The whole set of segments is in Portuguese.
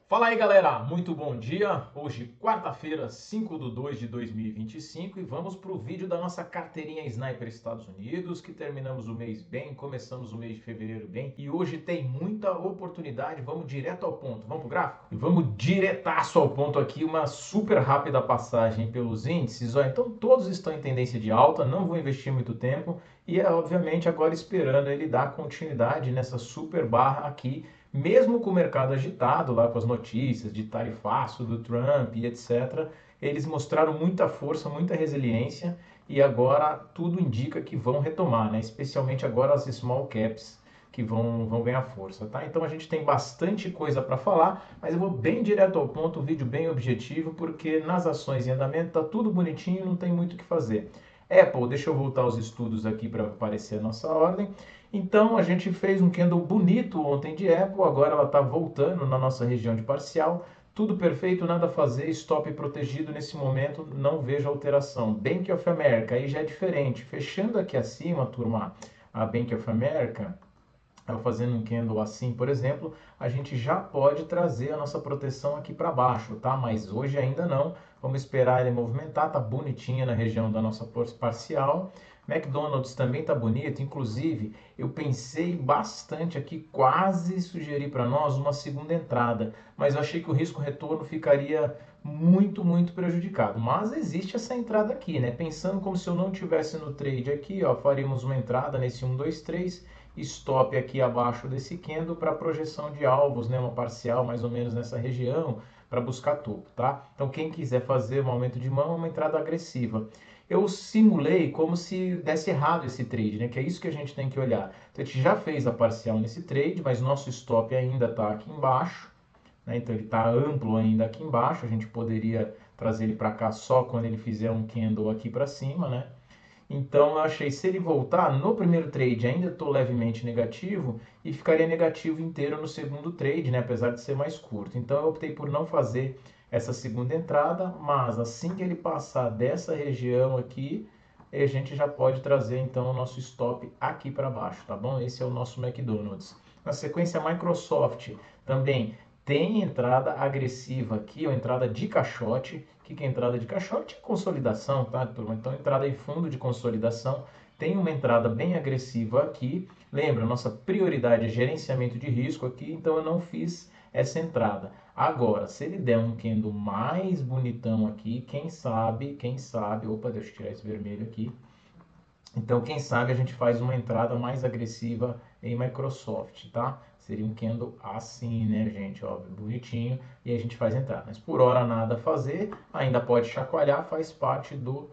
Fala aí galera, muito bom dia. Hoje quarta-feira, 5/2 de 2025 e vamos para o vídeo da nossa carteirinha Sniper Estados Unidos, que terminamos o mês bem, começamos o mês de fevereiro bem e hoje tem muita oportunidade. Vamos direto ao ponto, vamos pro gráfico? E vamos diretaço ao ponto aqui, uma super rápida passagem pelos índices. Ó, então todos estão em tendência de alta, não vou investir muito tempo e obviamente agora esperando ele dar continuidade nessa super barra aqui, mesmo com o mercado agitado lá com as notícias de tarifaço do Trump e etc., eles mostraram muita força, muita resiliência e agora tudo indica que vão retomar, né? Especialmente agora as small caps que vão ganhar força, tá? Então a gente tem bastante coisa para falar, mas eu vou bem direto ao ponto, um vídeo bem objetivo, porque nas ações em andamento tá tudo bonitinho, não tem muito o que fazer. Apple, deixa eu voltar os estudos aqui para aparecer a nossa ordem. Então a gente fez um candle bonito ontem de Apple, agora ela está voltando na nossa região de parcial. Tudo perfeito, nada a fazer, stop protegido nesse momento, não vejo alteração. Bank of America, aí já é diferente. Fechando aqui acima, turma, a Bank of America, eu fazendo um candle assim, por exemplo, a gente já pode trazer a nossa proteção aqui para baixo, tá? Mas hoje ainda não. Vamos esperar ele movimentar, tá bonitinha na região da nossa parcial. McDonald's também tá bonito, inclusive eu pensei bastante aqui, quase sugeri para nós uma segunda entrada, mas eu achei que o risco retorno ficaria muito prejudicado. Mas existe essa entrada aqui, né? Pensando como se eu não tivesse no trade aqui, ó, faríamos uma entrada nesse 1, 2, 3, stop aqui abaixo desse candle para projeção de alvos, né? Uma parcial mais ou menos nessa região para buscar topo, tá? Então quem quiser fazer um aumento de mão, uma entrada agressiva. Eu simulei como se desse errado esse trade, né? Que é isso que a gente tem que olhar. Então a gente já fez a parcial nesse trade, mas nosso stop ainda está aqui embaixo, né? Então ele está amplo ainda aqui embaixo. A gente poderia trazer ele para cá só quando ele fizer um candle aqui para cima, né? Então eu achei, se ele voltar no primeiro trade, ainda estou levemente negativo e ficaria negativo inteiro no segundo trade, né? Apesar de ser mais curto. Então eu optei por não fazer essa segunda entrada, mas assim que ele passar dessa região aqui, a gente já pode trazer então o nosso stop aqui para baixo, tá bom? Esse é o nosso McDonald's. Na sequência, Microsoft também tem entrada agressiva aqui, ou entrada de caixote. O que é entrada de caixote? É consolidação, tá, turma? Então, entrada em fundo de consolidação. Tem uma entrada bem agressiva aqui. Lembra, nossa prioridade é gerenciamento de risco aqui, então eu não fiz essa entrada. Agora, se ele der um candle mais bonitão aqui, quem sabe, opa, deixa eu tirar esse vermelho aqui. Então, quem sabe a gente faz uma entrada mais agressiva em Microsoft, tá? Seria um candle assim, né, gente? Ó, bonitinho. E a gente faz entrar. Mas por hora nada a fazer. Ainda pode chacoalhar, faz parte do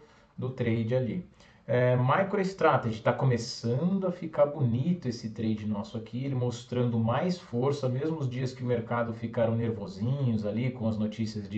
trade ali. MicroStrategy está começando a ficar bonito esse trade nosso aqui, ele mostrando mais força, mesmo os dias que o mercado ficaram nervosinhos ali com as notícias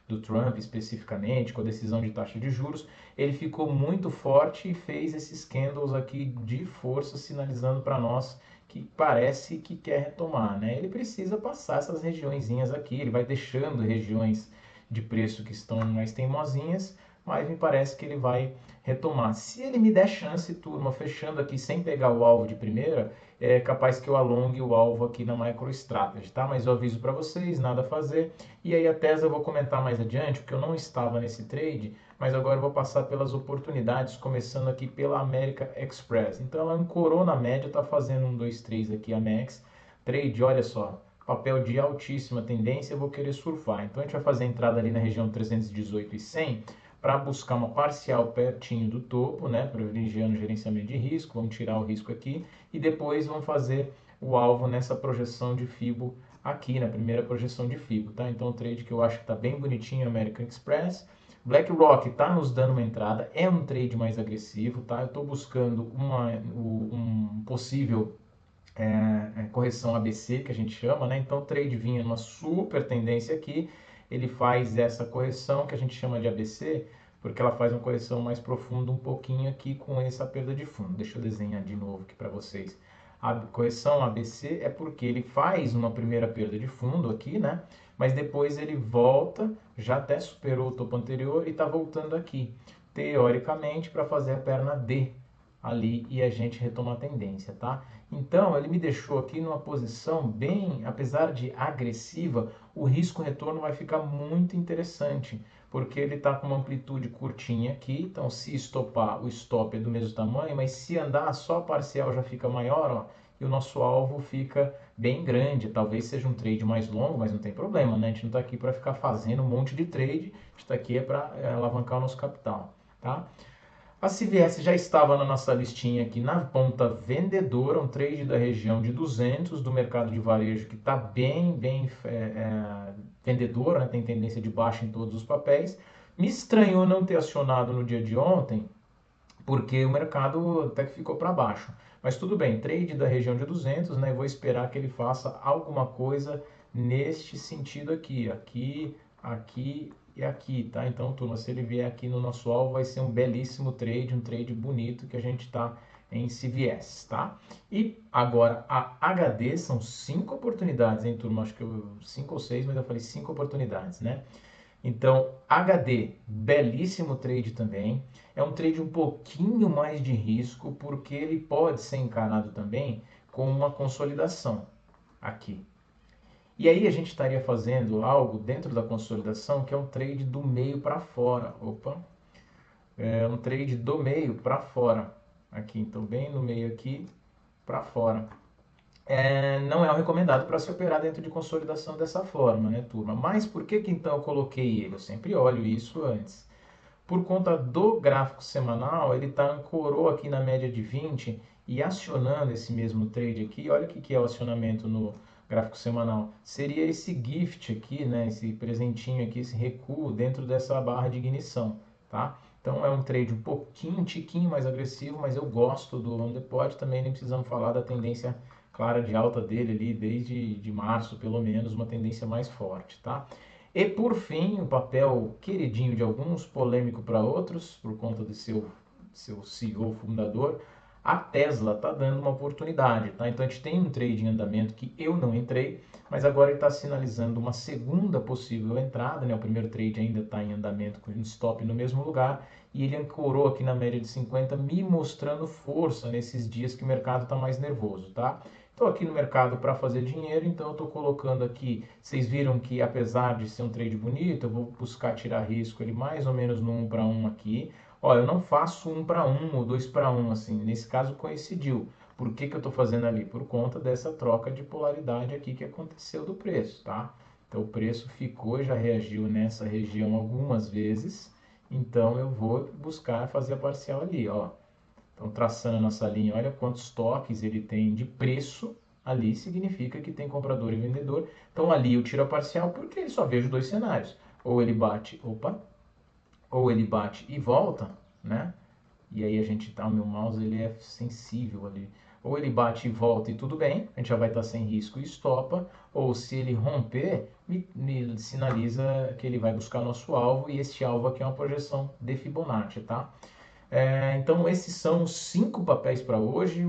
do Trump especificamente, com a decisão de taxa de juros, ele ficou muito forte e fez esses candles aqui de força, sinalizando para nós que parece que quer retomar, né? Ele precisa passar essas regiõezinhas aqui, ele vai deixando regiões de preço que estão mais teimosinhas, mas me parece que ele vai retomar. Se ele me der chance, turma, fechando aqui sem pegar o alvo de primeira, é capaz que eu alongue o alvo aqui na MicroStrategy, tá? Mas eu aviso para vocês, nada a fazer. E aí a Tesla eu vou comentar mais adiante, porque eu não estava nesse trade, mas agora eu vou passar pelas oportunidades, começando aqui pela American Express. Então ela ancorou na média, está fazendo 1, 2, 3 aqui a Max. Trade, olha só, papel de altíssima tendência, eu vou querer surfar. Então a gente vai fazer a entrada ali na região 318 e 100 para buscar uma parcial pertinho do topo, né, privilegiando o gerenciamento de risco. Vamos tirar o risco aqui e depois vamos fazer o alvo nessa projeção de FIBO aqui, na primeira projeção de FIBO, tá? Então o trade que eu acho que está bem bonitinho, American Express. BlackRock está nos dando uma entrada, é um trade mais agressivo, tá? Eu estou buscando um possível correção ABC, que a gente chama, né? Então o trade vinha numa super tendência aqui, ele faz essa correção que a gente chama de ABC, porque ela faz uma correção mais profunda um pouquinho aqui com essa perda de fundo. Deixa eu desenhar de novo aqui para vocês. A correção ABC é porque ele faz uma primeira perda de fundo aqui, né? Mas depois ele volta, já até superou o topo anterior e está voltando aqui, teoricamente, para fazer a perna D ali e a gente retoma a tendência, tá? Então, ele me deixou aqui numa posição bem, apesar de agressiva, o risco-retorno vai ficar muito interessante, porque ele está com uma amplitude curtinha aqui, então se estopar, o stop é do mesmo tamanho, mas se andar só parcial já fica maior, ó, e o nosso alvo fica bem grande. Talvez seja um trade mais longo, mas não tem problema, né? A gente não está aqui para ficar fazendo um monte de trade, a gente está aqui para alavancar o nosso capital, tá? A CVS já estava na nossa listinha aqui na ponta vendedora, um trade da região de 200 do mercado de varejo que está bem vendedor, né? Tem tendência de baixa em todos os papéis. Me estranhou não ter acionado no dia de ontem, porque o mercado até que ficou para baixo. Mas tudo bem, trade da região de 200, né? Vou esperar que ele faça alguma coisa neste sentido aqui, aqui e aqui, tá? Então, turma, se ele vier aqui no nosso alvo, vai ser um belíssimo trade, um trade bonito que a gente está em CVS, tá? E agora a HD são 5 oportunidades, hein, turma? Acho que 5 ou 6, mas eu falei 5 oportunidades, né? Então, HD, belíssimo trade também. É um trade um pouquinho mais de risco, porque ele pode ser encarado também com uma consolidação aqui. E aí a gente estaria fazendo algo dentro da consolidação que é um trade do meio para fora. Opa, é um trade do meio para fora. Aqui, então bem no meio aqui para fora. Não é o recomendado para se operar dentro de consolidação dessa forma, né, turma? Mas por que então eu coloquei ele? Eu sempre olho isso antes. Por conta do gráfico semanal, ele está ancorou aqui na média de 20 e acionando esse mesmo trade aqui. Olha o que é o acionamento no gráfico semanal. Seria esse gift aqui, né, esse presentinho aqui, esse recuo dentro dessa barra de ignição, tá? Então é um trade um tiquinho mais agressivo, mas eu gosto do on the pot. Também nem precisamos falar da tendência clara de alta dele ali desde de março, pelo menos, uma tendência mais forte, tá? E por fim, o papel queridinho de alguns, polêmico para outros, por conta de seu CEO fundador, a Tesla está dando uma oportunidade, tá? Então a gente tem um trade em andamento que eu não entrei, mas agora ele está sinalizando uma segunda possível entrada, né? O primeiro trade ainda está em andamento com stop no mesmo lugar e ele ancorou aqui na média de 50, me mostrando força nesses dias que o mercado está mais nervoso, tá? Estou aqui no mercado para fazer dinheiro, então eu estou colocando aqui, vocês viram que apesar de ser um trade bonito, eu vou buscar tirar risco ele mais ou menos no 1 para 1 aqui. Ó, eu não faço 1 para 1 ou 2 para 1, assim, nesse caso coincidiu. Por que eu estou fazendo ali? Por conta dessa troca de polaridade aqui que aconteceu do preço, tá? Então o preço ficou, já reagiu nessa região algumas vezes, então eu vou buscar fazer a parcial ali, ó. Então, traçando a nossa linha, olha quantos toques ele tem de preço. Ali significa que tem comprador e vendedor. Então, ali eu tiro a parcial porque ele só vejo dois cenários. Ou ele bate, ou ele bate e volta, né? E aí a gente tá, o meu mouse ele é sensível ali. Ou ele bate e volta e tudo bem, a gente já vai estar sem risco e estopa. Ou se ele romper, me sinaliza que ele vai buscar nosso alvo. E este alvo aqui é uma projeção de Fibonacci, tá? Então esses são os 5 papéis para hoje,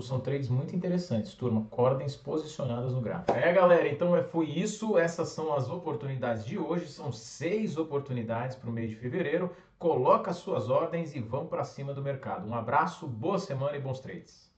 são trades muito interessantes, turma, ordens posicionadas no gráfico. Galera, então foi isso, essas são as oportunidades de hoje, são 6 oportunidades para o mês de fevereiro, coloca as suas ordens e vão para cima do mercado. Um abraço, boa semana e bons trades.